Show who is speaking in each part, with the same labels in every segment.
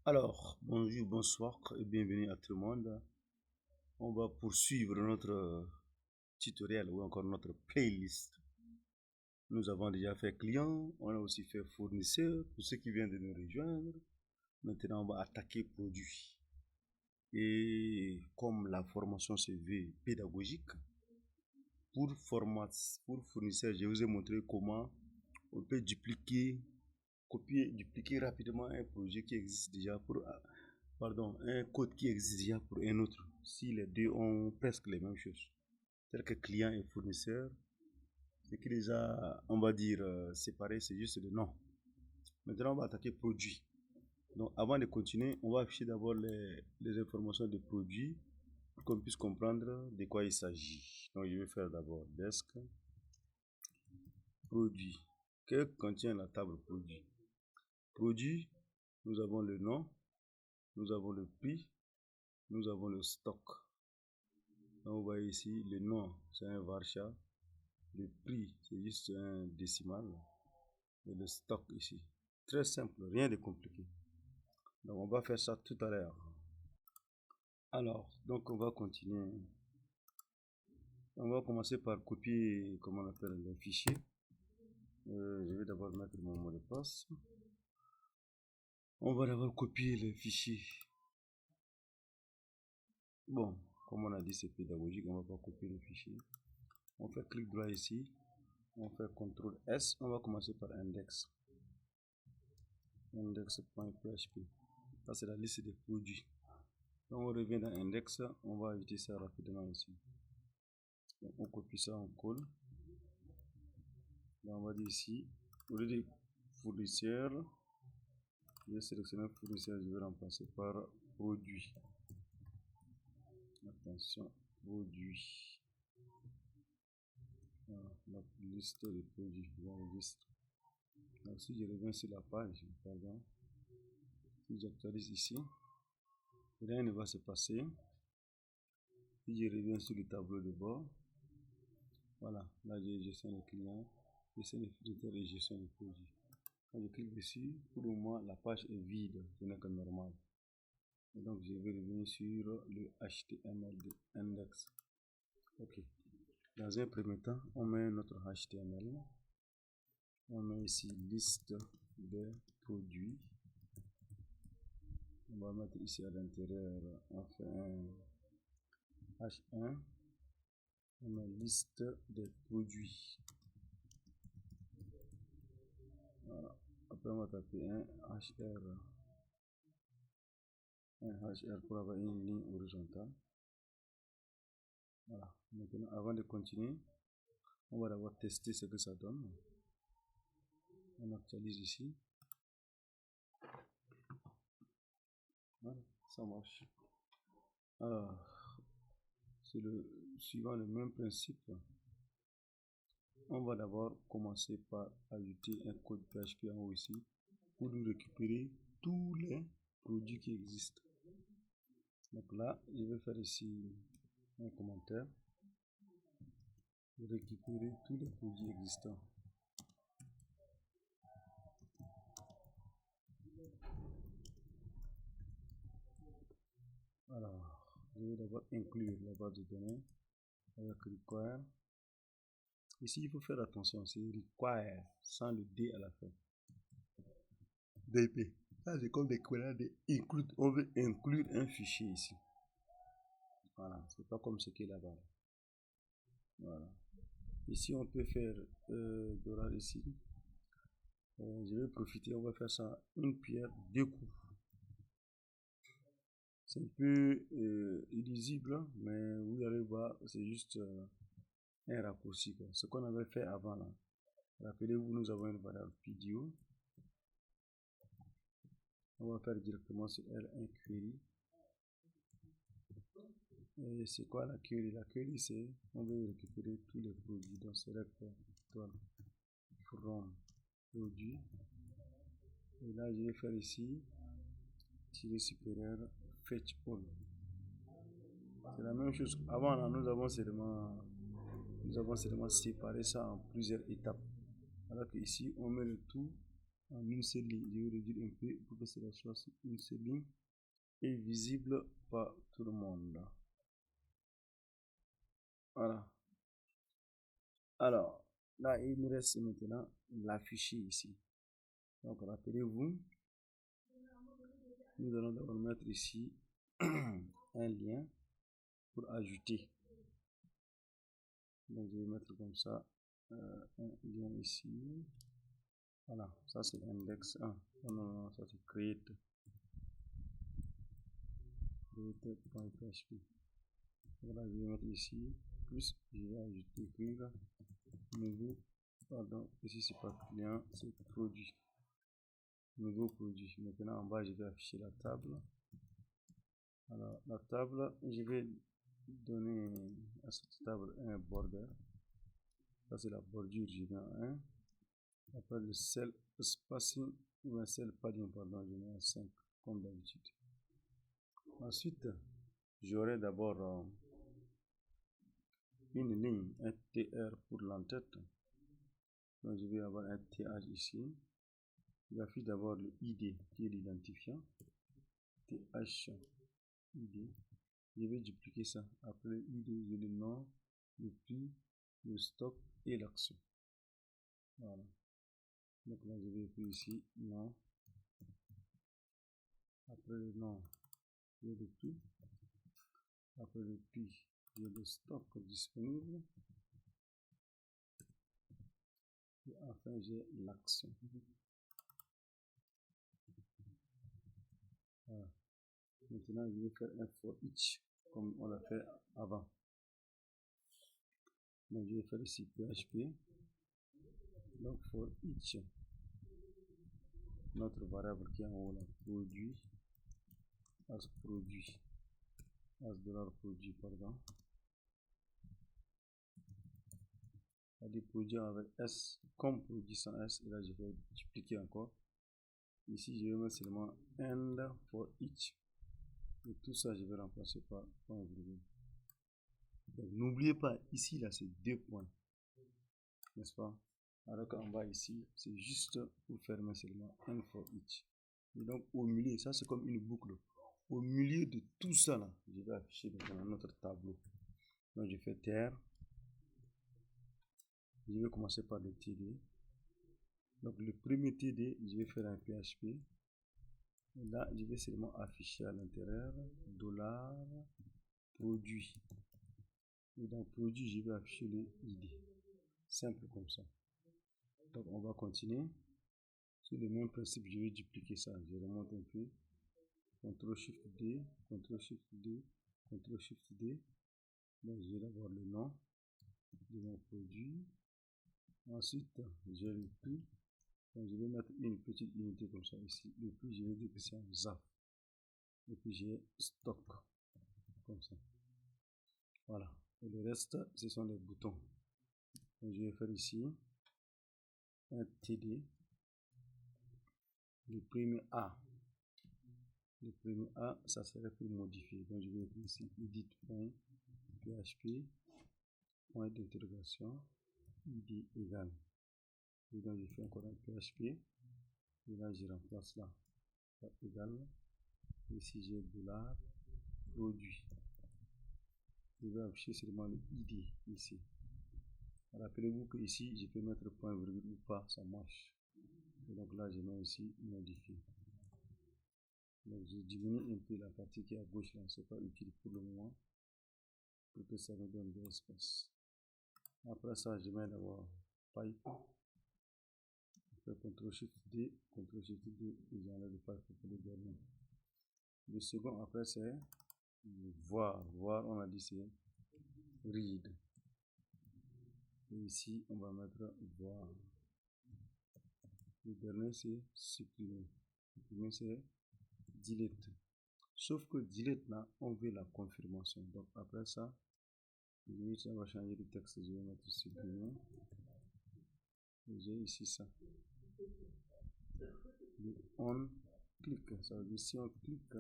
Speaker 1: Alors, bonjour, bonsoir et bienvenue à tout le monde. On va poursuivre notre tutoriel ou encore notre playlist. Nous avons déjà fait client, on a aussi fait fournisseur pour ceux qui viennent de nous rejoindre. Maintenant, on va attaquer produit. Et comme la formation se veut pédagogique, pour fournisseur, je vous ai montré comment on peut copier, dupliquer rapidement un projet qui existe déjà un code qui existe déjà pour un autre, si les deux ont presque les mêmes choses, tel que client et fournisseur, ce qui déjà, on va dire, séparé, c'est juste le nom. Maintenant, on va attaquer produit. Donc, avant de continuer, on va afficher d'abord les informations de produit pour qu'on puisse comprendre de quoi il s'agit. Donc, je vais faire d'abord desk, produit. Que contient la table produit? Produit, nous avons le nom, nous avons le prix, nous avons le stock. Donc, vous voyez ici, le nom, c'est un varchar. Le prix, c'est juste un décimal. Et le stock ici. Très simple, rien de compliqué. Donc, on va faire ça tout à l'heure. Alors, donc, on va continuer. On va commencer par copier, comment on appelle, les fichiers. Je vais d'abord mettre mon mot de passe. On va d'abord copier les fichiers. Bon, comme on a dit, c'est pédagogique, on va pas copier les fichiers. On fait clic droit ici. On fait CTRL S. On va commencer par index. Index.php. Ça, c'est la liste des produits. Donc, on revient dans index. On va ajouter ça rapidement ici. Donc, on copie ça, on colle. Donc, on va dire ici, au lieu de fournisseur, je vais sélectionner fournisseur, je vais remplacer par produit. Attention, produit. Voilà, la liste de produits. J'enregistre. Donc, si je reviens sur la page, pardon, si j'actualise ici, rien ne va se passer. Si je reviens sur le tableau de bord, voilà, là j'ai gestion de clients, gestion de fournisseurs et gestion de produits. Quand je clique dessus, pour le moment la page est vide, ce n'est que normal. Et donc je vais revenir sur le HTML de index. Ok. Dans un premier temps, on met notre HTML. On met ici liste de produits. On va mettre ici à l'intérieur, on fait un H1. On met liste des produits. Voilà. Après, on va taper un HR pour avoir une ligne horizontale. Voilà. Maintenant, avant de continuer, on va d'abord tester ce que ça donne. On actualise ici. Voilà, ça marche. Alors, c'est suivant le même principe. On va d'abord commencer par ajouter un code PHP en haut ici pour nous récupérer tous les produits qui existent. Donc là, je vais faire ici un commentaire pour récupérer tous les produits existants. Alors, je vais d'abord inclure la base de données avec require. Ici, il faut faire attention, c'est require sans le D à la fin. DP. Ça, c'est comme l'équivalent de include. On veut inclure un fichier ici. Voilà, c'est pas comme ce qui est là-bas. Voilà. Ici, on peut faire d'oral ici. Je vais profiter, on va faire ça une pierre, deux coups. C'est un peu illisible, mais vous allez voir, c'est juste un raccourci. Quoi. Ce qu'on avait fait avant là. Rappelez-vous, nous avons une variable vidéo. On va faire directement sur elle un query. Et c'est quoi la query? La query, c'est on veut récupérer tous les produits. Donc, select from produit. Et là, je vais faire ici tirer supérieur fetch all. C'est la même chose. Avant, là, nous avons seulement séparé ça en plusieurs étapes. Alors que ici, on met le tout en une seule ligne. Je vais réduire un peu pour que cela soit sur une seule ligne et visible par tout le monde. Voilà. Alors, là, il nous reste maintenant l'afficher ici. Donc, rappelez-vous, nous allons d'abord mettre ici un lien pour ajouter. Donc, je vais mettre comme ça un lien ici. Voilà, ça c'est index 1. Non, non, non, ça c'est create. Create.php. Voilà, je vais mettre ici, plus je vais ajouter écrire nouveau, pardon, ici c'est pas client, c'est produit. Nouveau produit. Maintenant en bas je vais afficher la table. Alors la table, je vais donner à cette table un border. Ça c'est la bordure, je vais en 1. Après le cell spacing ou un cell padding, pardon, je mets en 5 comme d'habitude. Ensuite, j'aurai d'abord une ligne, un TR pour l'entête. Donc je vais avoir un TH ici. J'affiche d'abord le ID qui est l'identifiant. TH ID. Je vais dupliquer ça. Après le ID, j'ai le nom, le prix, le stock et l'action. Voilà. Donc là, je vais écrire ici nom. Après le nom, j'ai le prix. Après le prix, j'ai le stock disponible. Et enfin, j'ai l'action. Voilà. Maintenant, je vais faire un for each comme on l'a fait avant. Donc, je vais faire ici PHP. Donc, for each, notre variable qui est en haut là, produit, as produit, as $produit, pardon. On dit produit avec S, comme produit sans S, et là je vais dupliquer encore. Ici, je vais mettre seulement end for each. Et tout ça, je vais remplacer par point virgule. N'oubliez pas, ici, là, c'est 2 points. N'est-ce pas? Alors qu'en bas, ici, c'est juste pour fermer seulement end for each. Et donc, au milieu, ça, c'est comme une boucle. Au milieu de tout ça, là, je vais afficher dans notre tableau. Donc, je fais TR. Je vais commencer par le TD. Donc, le premier TD, je vais faire un PHP. Et là, je vais seulement afficher à l'intérieur $produit. Et dans produit, je vais afficher le ID. Simple comme ça. Donc, on va continuer. Sur le même principe, je vais dupliquer ça. Je remonte un peu. CTRL-SHIFT-D, CTRL-SHIFT-D, CTRL-SHIFT-D. Donc, je vais avoir le nom de mon produit. Ensuite, j'ai le prix. Donc, je vais mettre une petite unité comme ça ici. Le prix, je vais dire que c'est un ZAF. Et puis, j'ai stock. Comme ça. Voilà. Et le reste, ce sont les boutons. Donc, je vais faire ici un TD. Le premier A. Le premier A, ça serait pour modifier. Donc, je vais écrire ici edit.php, point d'interrogation, id égale. Et donc, je fais encore un PHP. Et là, je remplace là. Égal. Ici, j'ai $produit. Je vais afficher seulement le ID ici. Rappelez-vous que ici, je peux mettre point virgule ou pas, ça marche. Et donc là, je mets ici modifier. Donc je diminue un peu la partie qui est à gauche là, c'est pas utile pour le moment, pour que ça nous donne de l'espace. Après ça, je mets d'abord pipe. Je fais CTRL-SHIFT-D, CTRL-SHIFT-D, et j'enlève le pipe pour le dernier. Le second, après, c'est voir. Voir, on a dit c'est read. Et ici, on va mettre voir. Le dernier, c'est supprimer. Supprimer, c'est delete. Sauf que delete là, on veut la confirmation. Donc après ça, on va changer le texte. Je vais mettre supprimer. Et j'ai ici ça. Le on clique. Ça veut dire si on clique,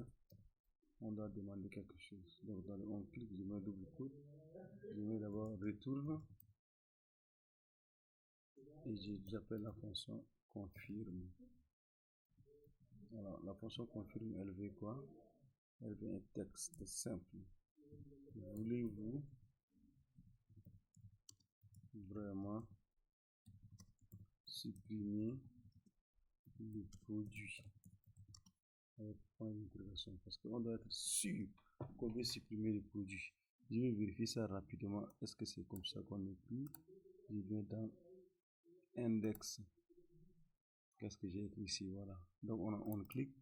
Speaker 1: on doit demander quelque chose. Donc dans le on clique, je mets double quote. Je mets d'abord retourne. Et j'appelle la fonction confirme. la fonction confirme, elle veut quoi? Elle veut un texte simple. Voulez-vous vraiment supprimer le produit avec point d'interrogation, parce qu'on doit être sûr qu'on veut supprimer le produit. Je vais vérifier ça rapidement. Est-ce que c'est comme ça qu'on écrit? Je viens dans index. Qu'est-ce que j'ai écrit ici? Voilà. Donc on clique,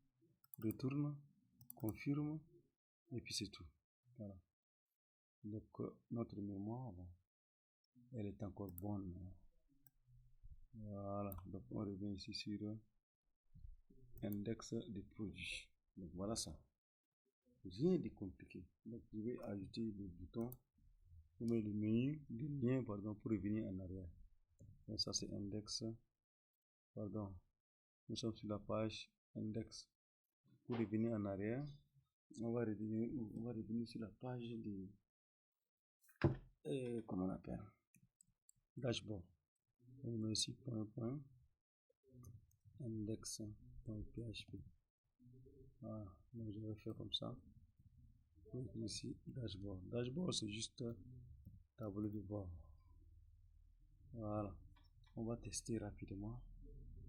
Speaker 1: retourne, confirme, et puis c'est tout. Voilà. Donc notre mémoire, elle est encore bonne. Voilà. Donc on revient ici sur index des produits. Donc voilà ça. Rien de compliqué. Donc je vais ajouter le bouton, ou le menu, le lien pardon, pour revenir en arrière. Donc ça c'est index. Pardon. Nous sommes sur la page index. Pour revenir en arrière, on va revenir sur la page de comment on appelle, dashboard. On met ici point index.php. Voilà, donc je vais faire comme ça. Donc ici dashboard. Dashboard c'est juste tableau de bord. Voilà, on va tester rapidement.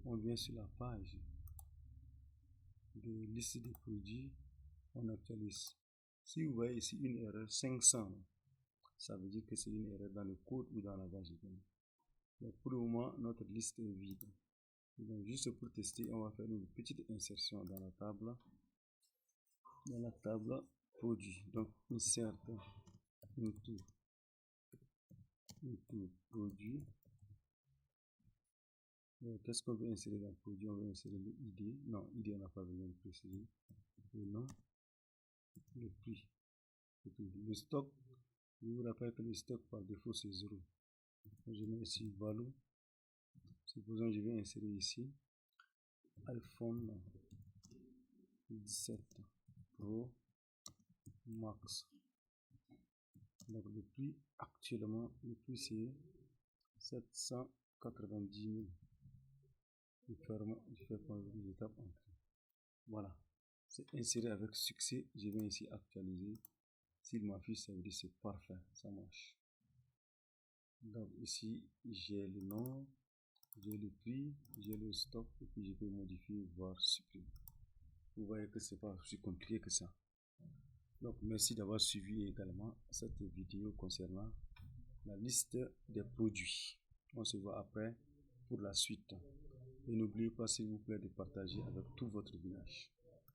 Speaker 1: On vient sur la page de liste des produits, on actualise. Si vous voyez ici une erreur 500, ça veut dire que c'est une erreur dans le code ou dans la base de données. Donc pour le moment, notre liste est vide. Donc juste pour tester, on va faire une petite insertion dans la table produit. Donc insert into produit. Qu'est-ce qu'on veut insérer dans le produit? On veut insérer le ID. Non, ID on n'a pas besoin de préciser. Le nom, le prix. Le stock, je vous rappelle que le stock par défaut c'est 0. Je mets ici value. Supposons que je vais insérer ici iPhone 17 Pro Max. Donc le prix actuellement, le prix c'est 790 000. Je fais l'étape entrée. Voilà, c'est inséré avec succès. Je vais ici actualiser. S'il m'affiche, ça veut dire c'est parfait, ça marche. Donc ici j'ai le nom, j'ai le prix, j'ai le stock, et puis je peux modifier, voire supprimer. Vous voyez que c'est pas aussi compliqué que ça. Donc merci d'avoir suivi également cette vidéo concernant la liste des produits. On se voit après pour la suite. Et n'oubliez pas s'il vous plaît de partager avec tout votre village.